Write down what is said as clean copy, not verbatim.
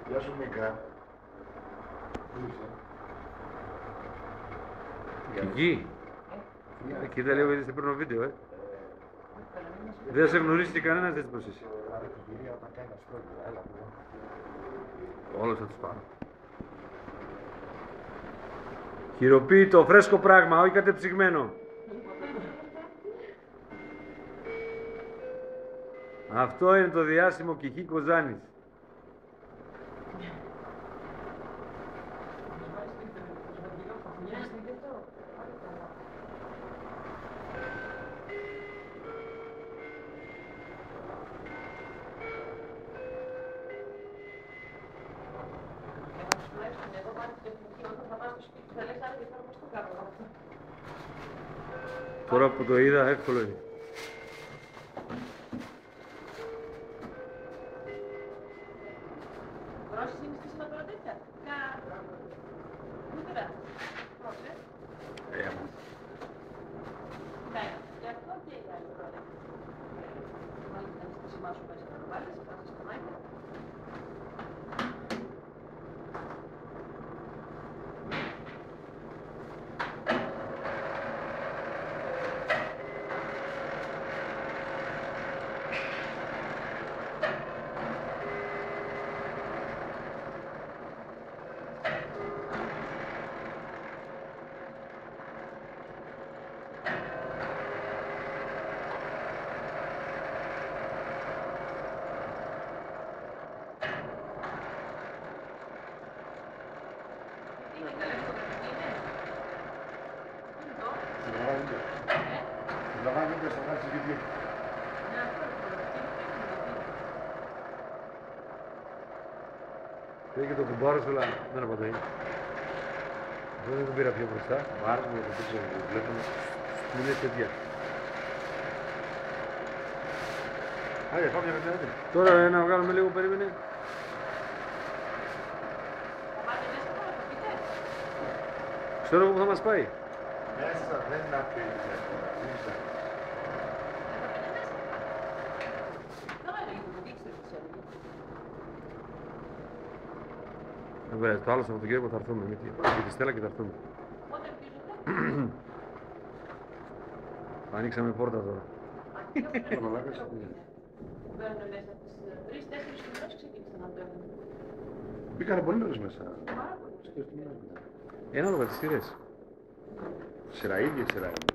Γεια σου Μίκα. Εκεί. Κοίτα λίγο γιατί σε παίρνω βίντεο, Δεν σε γνωρίζει κανένας έτσι πως είσαι. Όλος θα τους πάρω. Χειροποίητο, φρέσκο πράγμα, όχι κατεψυγμένο. Αυτό είναι το διάσημο Κιχί Κοζάνης. Τώρα που το είδα, εύκολο είναι. Πρόσης είναι στη σήμερα τώρα τέτοια. Μητέρα. Πρόσες. Και αυτό και η άλλη πρώτα. Μάλιστα να στη σημά σου μέσα να το βάλεις, να σας καμάκι. Είναι καλές φωτογραφίες, είναι. Είναι το. Συλλαμβάνεται στα χάρτη του YouTube. Ναι, αυτό είναι φωτογραφία. Πήγε και το κουμπάρο σου, αλλά δεν απαντάει. Δεν τον πήρα πιο μπροστά. Βάρος μου, το πίσω μου, βλέπουμε. Είναι τέτοια. Άντε, πάμε για μετά. Τώρα να βγάλουμε λίγο, περίμενε. Θα πάτε μέσα τώρα, θα πείτε. Ξέρω που θα μας πάει. Μέσα δεν είναι αυτή η διαφορά. Θα πάτε μέσα. Καλά είναι λίγο, δείξτε τι έλεγε. Δεν πειράζει, το άλλο Σαββατοκύριακο θα έρθουμε. Με τη Στέλλα και θα έρθουμε. Πότε αρχίζετε. Ανοίξαμε πόρτα τώρα. Μπαίνουν μέσα τις 3-4 ημέρες ξεκίνησαν να μπαίνουν. Μπήκανε πολύ νωρίς μέσα. Πάρα πολύ. Ένα λόγο τις σειρές. Σειρά ίδια, σειρά ίδια.